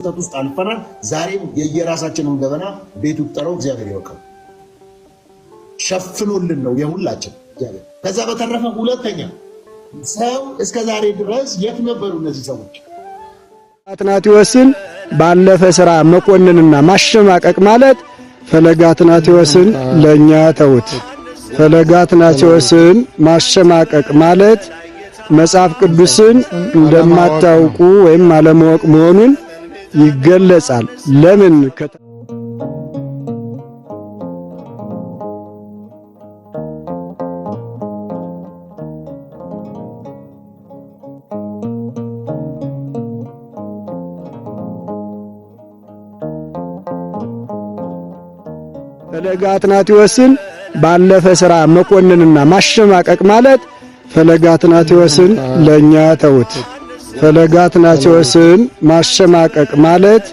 ውስጥ አልፈናል። ዛሬም የየራሳችንን ገበና ቤቱ ጠረው እግዚአብሔር ይወቀው ሸፍኖልን ነው የሁላችን እግዚአብሔር። ከዛ በተረፈ ሁለተኛ ሰው እስከ ዛሬ ድረስ የት ነበሩ እነዚህ ሰዎች? አትናቴዎስን ባለፈ ሥራ መኮንንና ማሸማቀቅ ማለት ፈለገ አትናቴዎስን ለኛ ተውት። ፈለገ አትናቴዎስን ማሸማቀቅ ማለት መጽሐፍ ቅዱስን እንደማታውቁ ወይም አለማወቅ መሆኑን ይገለጻል። ለምን ፈለገ አትናቴዎስን ባለፈ ሥራ መኮንንና ማሸማቀቅ ማለት ፈለገ አትናቴዎስን ለኛ ተውት። ፈለገ አትናቴዎስን ማሸማቀቅ ማለት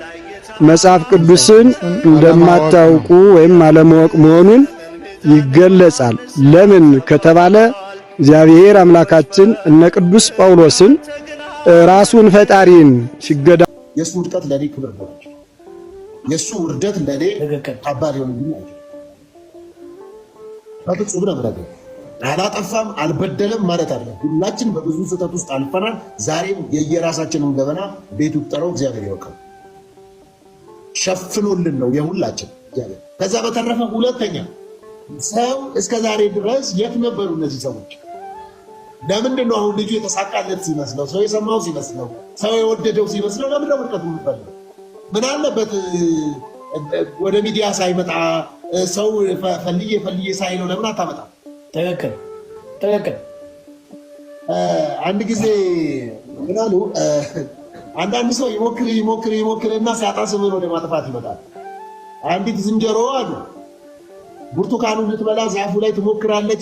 መጽሐፍ ቅዱስን እንደማታውቁ ወይም አለማወቅ መሆኑን ይገለጻል። ለምን ከተባለ እግዚአብሔር አምላካችን እነ ቅዱስ ጳውሎስን ራሱን ፈጣሪን ሲገዳ የሱ ውድቀት ለኔ ክብር ነው፣ የሱ ውርደት ለኔ ከባድ ይሆንልኝ በፍጹም ነው ማለት ነው። አላጠፋም አልበደለም ማለት አለ። ሁላችን በብዙ ስህተት ውስጥ አልፈናል። ዛሬም የየራሳችንን ገበና ቤቱ ጠረው እግዚአብሔር ይወቀው ሸፍኖልን ነው የሁላችን እግዚአብሔር። ከዛ በተረፈ ሁለተኛ ሰው እስከ ዛሬ ድረስ የት ነበሩ እነዚህ ሰዎች? ለምንድን ነው አሁን ልጁ የተሳካለት ሲመስለው፣ ሰው የሰማው ሲመስለው፣ ሰው የወደደው ሲመስለው ለምን ነው ውድቀቱ የሚፈልገው? ምን አለበት ወደ ሚዲያ ሳይመጣ ሰው ፈልዬ ሳይለው ለምን አታመጣ? ትክክል። አንድ ጊዜ ምን አሉ፣ አንዳንድ ሰው ይሞክርና ሲያጣ ስምን ወደ ማጥፋት ይመጣል። አንዲት ዝንጀሮ አሉ ብርቱካኑን ልትበላ ዛፉ ላይ ትሞክራለች፣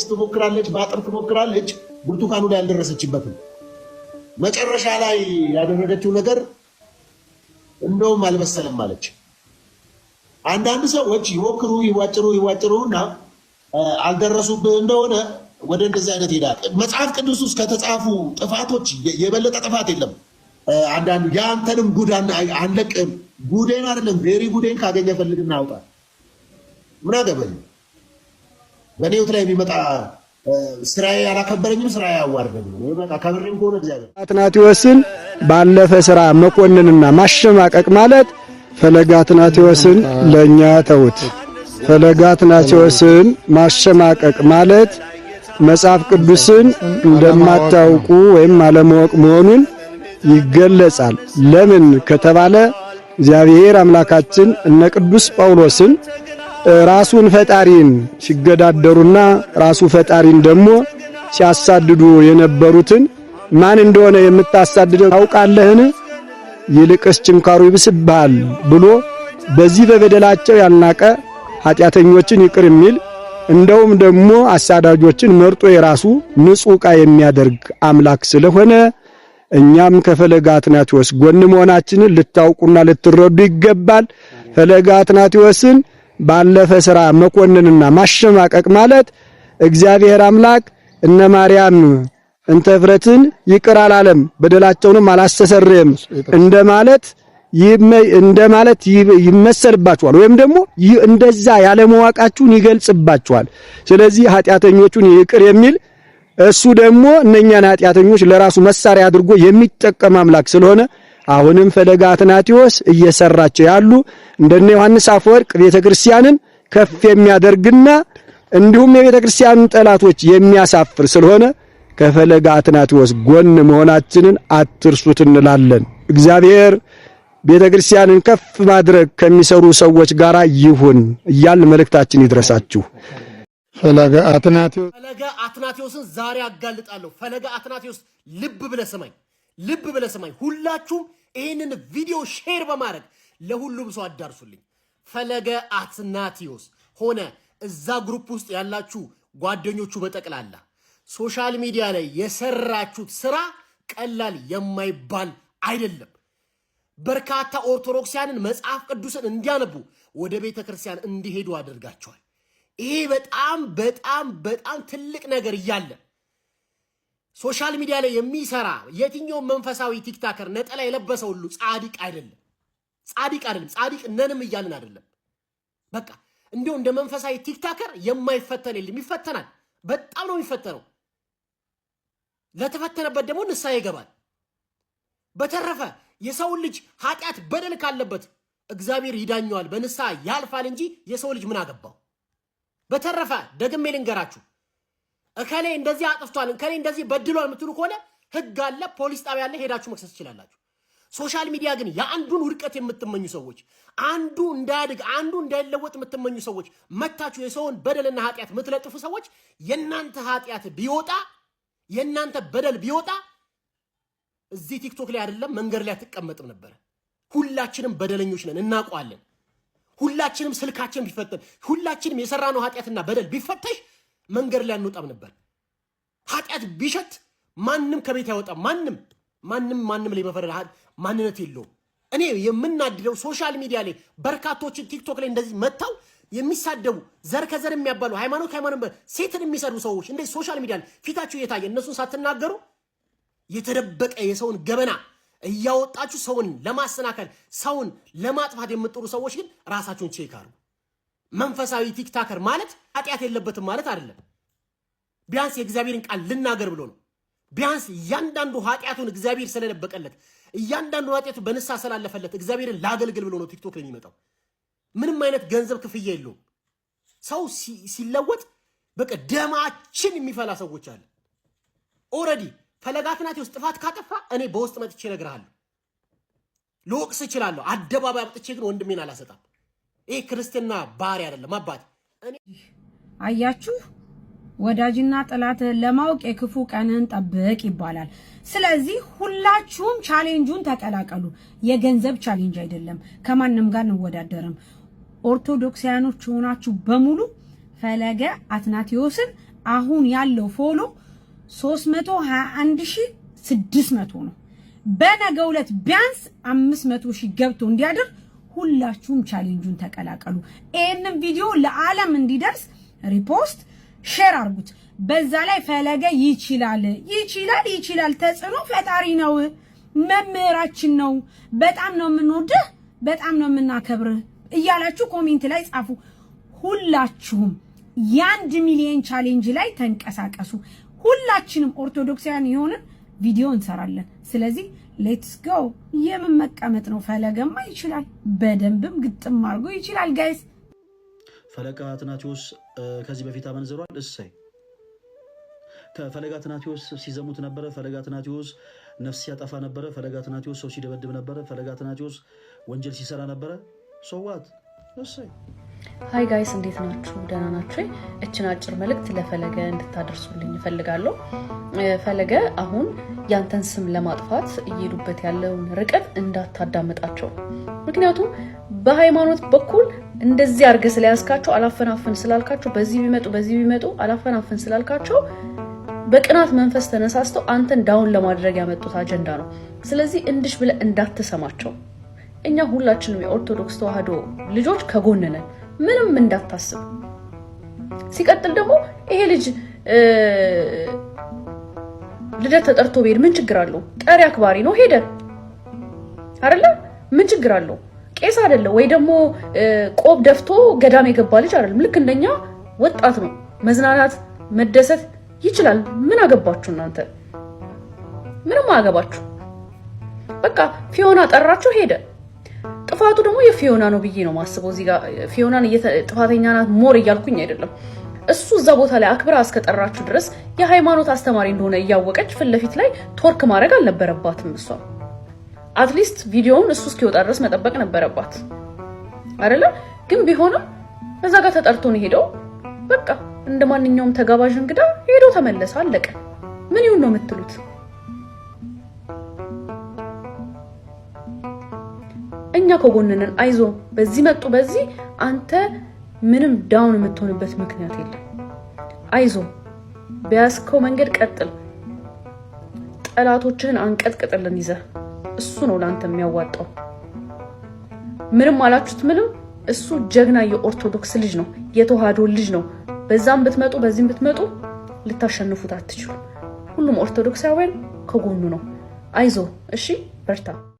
በአጥር ትሞክራለች። ብርቱካኑ ላይ አልደረሰችበትም። መጨረሻ ላይ ያደረገችው ነገር እንደውም አልበሰለም አለች። አንዳንድ ሰዎች ይዋጭሩና አልደረሱብህ እንደሆነ ወደ እንደዚህ አይነት ይሄዳል። መጽሐፍ ቅዱስ ውስጥ ከተጻፉ ጥፋቶች የበለጠ ጥፋት የለም። አንዳንዱ ያንተንም ጉድ አንለቅም፣ ጉዴን አይደለም ቬሪ ጉዴን ካገኘ ፈልግና አውጣ። ምን አገባኝ? በእኔ ሕይወት ላይ የሚመጣ ስራዬ አላከበረኝም፣ ስራዬ አዋርደኝም። በቃ ከብሬም ከሆነ እግዚአብሔር አትናቴዎስን ባለፈ ሥራ መኮንንና ማሸማቀቅ ማለት ፈለገ አትናቴዎስን ለኛ ተውት። ፈለገ አትናቴዎስን ማሸማቀቅ ማለት መጽሐፍ ቅዱስን እንደማታውቁ ወይም አለማወቅ መሆኑን ይገለጻል። ለምን ከተባለ እግዚአብሔር አምላካችን እነ ቅዱስ ጳውሎስን ራሱን ፈጣሪን ሲገዳደሩና ራሱ ፈጣሪን ደግሞ ሲያሳድዱ የነበሩትን ማን እንደሆነ የምታሳድደው ታውቃለህን? ይልቅስ ችንካሩ ይብስብሃል ብሎ በዚህ በበደላቸው ያልናቀ ኃጢአተኞችን ይቅር የሚል እንደውም ደግሞ አሳዳጆችን መርጦ የራሱ ንጹሕ ዕቃ የሚያደርግ አምላክ ስለሆነ እኛም ከፈለገ አትናቴዎስ ጎን መሆናችንን ልታውቁና ልትረዱ ይገባል። ፈለገ አትናቴዎስን ባለፈ ሥራ መኮንንና ማሸማቀቅ ማለት እግዚአብሔር አምላክ እነ ማርያም እንተ ፍረትን ይቅር አላለም በደላቸውንም አላስተሰረየም እንደማለት ይመሰልባቸዋል፣ ወይም ደግሞ እንደዛ ያለመዋቃችሁን ይገልጽባቸዋል። ስለዚህ ኃጢአተኞቹን ይቅር የሚል እሱ ደግሞ እነኛን ኃጢአተኞች ለራሱ መሳሪያ አድርጎ የሚጠቀም አምላክ ስለሆነ አሁንም ፈለገ አትናቴዎስ እየሰራቸው ያሉ እንደነ ዮሐንስ አፈወርቅ ቤተክርስቲያንን ከፍ የሚያደርግና እንዲሁም የቤተክርስቲያንን ጠላቶች የሚያሳፍር ስለሆነ ከፈለገ አትናቴዎስ ጎን መሆናችንን አትርሱት እንላለን። እግዚአብሔር ቤተክርስቲያንን ከፍ ማድረግ ከሚሰሩ ሰዎች ጋር ይሁን እያልን መልእክታችን ይድረሳችሁ። ፈለገ አትናቴዎስን ዛሬ አጋልጣለሁ። ፈለገ አትናቴዎስ ልብ ብለህ ስማኝ። ሁላችሁም ይህንን ቪዲዮ ሼር በማድረግ ለሁሉም ሰው አዳርሱልኝ። ፈለገ አትናቴዎስ ሆነ እዛ ግሩፕ ውስጥ ያላችሁ ጓደኞቹ በጠቅላላ ሶሻል ሚዲያ ላይ የሰራችሁት ስራ ቀላል የማይባል አይደለም። በርካታ ኦርቶዶክሳውያንን መጽሐፍ ቅዱስን እንዲያነቡ ወደ ቤተ ክርስቲያን እንዲሄዱ አድርጋቸዋል። ይሄ በጣም ትልቅ ነገር እያለ ሶሻል ሚዲያ ላይ የሚሰራ የትኛው መንፈሳዊ ቲክታከር ነጠላ የለበሰ ሁሉ ጻድቅ አይደለም። ጻድቅ አይደለም። ጻድቅ ነንም እያልን አይደለም። በቃ እንደው እንደ መንፈሳዊ ቲክታከር የማይፈተን የለም። ይፈተናል። በጣም ነው የሚፈተነው። ለተፈተነበት ደግሞ ንስሐ ይገባል። በተረፈ የሰው ልጅ ኃጢአት በደል ካለበት እግዚአብሔር ይዳኘዋል፣ በንስሐ ያልፋል እንጂ የሰው ልጅ ምን አገባው? በተረፈ ደግሜ ልንገራችሁ፣ እከሌ እንደዚህ አጥፍቷል፣ እከሌ እንደዚህ በድሏል የምትሉ ከሆነ ህግ አለ፣ ፖሊስ ጣቢያ አለ፣ ሄዳችሁ መክሰስ ትችላላችሁ። ሶሻል ሚዲያ ግን የአንዱን ውድቀት የምትመኙ ሰዎች፣ አንዱ እንዳያድግ አንዱ እንዳይለወጥ የምትመኙ ሰዎች፣ መታችሁ የሰውን በደልና ኃጢአት የምትለጥፉ ሰዎች የእናንተ ኃጢአት ቢወጣ የእናንተ በደል ቢወጣ እዚህ ቲክቶክ ላይ አይደለም መንገድ ላይ አትቀመጥም ነበር። ሁላችንም በደለኞች ነን፣ እናውቀዋለን። ሁላችንም ስልካችን ቢፈተን፣ ሁላችንም የሰራነው ኃጢአትና በደል ቢፈተሽ መንገድ ላይ አንወጣም ነበር። ኃጢአት ቢሸት ማንም ከቤት አይወጣም። ማንም ላይ መፈረድ ማንነት የለውም። እኔ የምናድደው ሶሻል ሚዲያ ላይ በርካቶችን ቲክቶክ ላይ እንደዚህ መታው የሚሳደቡ ዘር ከዘር የሚያባሉ ሃይማኖት ሴትን የሚሰዱ ሰዎች እንደዚህ ሶሻል ሚዲያ ላይ ፊታችሁ እየታየ እነሱን ሳትናገሩ የተደበቀ የሰውን ገበና እያወጣችሁ ሰውን ለማሰናከል ሰውን ለማጥፋት የምትጥሩ ሰዎች ግን ራሳችሁን ቼክ አድርጉ። መንፈሳዊ ቲክታከር ማለት ኃጢአት የለበትም ማለት አይደለም። ቢያንስ የእግዚአብሔርን ቃል ልናገር ብሎ ነው። ቢያንስ እያንዳንዱ ኃጢአቱን እግዚአብሔር ስለደበቀለት እያንዳንዱ ኃጢአቱ በንስሐ ስላለፈለት እግዚአብሔርን ላገልግል ብሎ ነው ቲክቶክ ላይ የሚመጣው። ምንም አይነት ገንዘብ ክፍያ የለውም። ሰው ሲለወጥ በቃ ደማችን የሚፈላ ሰዎች አለ። ኦልሬዲ ፈለገ አትናቴዎስ ጥፋት ካጠፋ እኔ በውስጥ መጥቼ እነግርሃለሁ፣ ልወቅስ እችላለሁ። አደባባይ አጥቼ ግን ወንድሜን አላሰጣም። ይሄ ክርስትና ባህሪ አይደለም አባት። አያችሁ፣ ወዳጅና ጠላትህን ለማወቅ የክፉ ቀንን ጠብቅ ይባላል። ስለዚህ ሁላችሁም ቻሌንጁን ተቀላቀሉ። የገንዘብ ቻሌንጅ አይደለም፣ ከማንም ጋር እንወዳደርም። ኦርቶዶክሳውያኖች ሆናችሁ በሙሉ ፈለገ አትናቴዎስን አሁን ያለው ፎሎ 321600 ነው። በነገው ዕለት ቢያንስ 500,000 ገብቶ እንዲያደር ሁላችሁም ቻሌንጁን ተቀላቀሉ። ይሄንን ቪዲዮ ለዓለም እንዲደርስ ሪፖስት ሼር አርጉት። በዛ ላይ ፈለገ ይችላል፣ ተጽዕኖ ፈጣሪ ነው፣ መምህራችን ነው፣ በጣም ነው የምንወድህ፣ በጣም ነው የምናከብርህ እያላችሁ ኮሜንት ላይ ጻፉ። ሁላችሁም የ1 ሚሊዮን ቻሌንጅ ላይ ተንቀሳቀሱ። ሁላችንም ኦርቶዶክሳውያን የሆንን ቪዲዮ እንሰራለን። ስለዚህ ሌትስ ጎ። የምን መቀመጥ ነው? ፈለገማ ይችላል፣ በደንብም ግጥም አድርጎ ይችላል። ጋይስ ፈለገ አትናቴዎስ ከዚህ በፊት አመንዝሯል። እሰይ ከፈለገ አትናቴዎስ ሲዘሙት ነበረ። ፈለገ አትናቴዎስ ነፍስ ሲያጠፋ ነበረ። ፈለገ አትናቴዎስ ሰው ሲደበድብ ነበረ። ፈለገ አትናቴዎስ ወንጀል ሲሰራ ነበረ። ሶዋት እሰይ። ሃይ ጋይስ እንዴት ናችሁ? ደህና ናችሁ? እችን አጭር መልእክት ለፈለገ እንድታደርሱልኝ እፈልጋለሁ። ፈለገ አሁን ያንተን ስም ለማጥፋት እየሄዱበት ያለውን ርቀት እንዳታዳምጣቸው። ምክንያቱም በሃይማኖት በኩል እንደዚህ አርገ ስለያዝካቸው አላፈናፈን ስላልካቸው በዚህ ቢመጡ አላፈናፈን ስላልካቸው በቅናት መንፈስ ተነሳስተው አንተን ዳውን ለማድረግ ያመጡት አጀንዳ ነው። ስለዚህ እንድሽ ብለ እንዳትሰማቸው። እኛ ሁላችንም የኦርቶዶክስ ተዋህዶ ልጆች ከጎን ነን፣ ምንም እንዳታስብ። ሲቀጥል ደግሞ ይሄ ልጅ ልደት ተጠርቶ ቢሄድ ምን ችግር አለው? ጠሪ አክባሪ ነው፣ ሄደ አይደለ? ምን ችግር አለው? ቄስ አይደለ ወይ ደግሞ ቆብ ደፍቶ ገዳም የገባ ልጅ አይደለም። ልክ እንደኛ ወጣት ነው፣ መዝናናት መደሰት ይችላል። ምን አገባችሁ እናንተ? ምንም አገባችሁ። በቃ ፊዮና ጠራችሁ፣ ሄደ። ጥፋቱ ደግሞ የፊዮና ነው ብዬ ነው ማስበው። እዚህ ጋር ፊዮናን ጥፋተኛ ናት ሞር እያልኩኝ አይደለም። እሱ እዛ ቦታ ላይ አክብራ እስከጠራችሁ ድረስ የሃይማኖት አስተማሪ እንደሆነ እያወቀች ፊት ለፊት ላይ ቶርክ ማድረግ አልነበረባትም። እሷ አትሊስት ቪዲዮውን እሱ እስኪወጣ ድረስ መጠበቅ ነበረባት አይደለ? ግን ቢሆንም እዛ ጋር ተጠርቶ ነው ሄደው። በቃ እንደ ማንኛውም ተጋባዥ እንግዳ ሄዶ ተመለሰ፣ አለቀ። ምን ይሁን ነው የምትሉት? እኛ ከጎንነን፣ አይዞ በዚህ መጡ በዚህ አንተ ምንም ዳውን የምትሆንበት ምክንያት የለም። አይዞ በያዝከው መንገድ ቀጥል፣ ጠላቶችህን አንቀጥቅጥልን ይዘህ። እሱ ነው ላንተ የሚያዋጣው። ምንም አላችሁት ምንም፣ እሱ ጀግና የኦርቶዶክስ ልጅ ነው፣ የተዋህዶ ልጅ ነው። በዛም ብትመጡ በዚህም ብትመጡ ልታሸንፉት አትችሉ። ሁሉም ኦርቶዶክሳውያን ከጎኑ ነው። አይዞ እሺ፣ በርታ።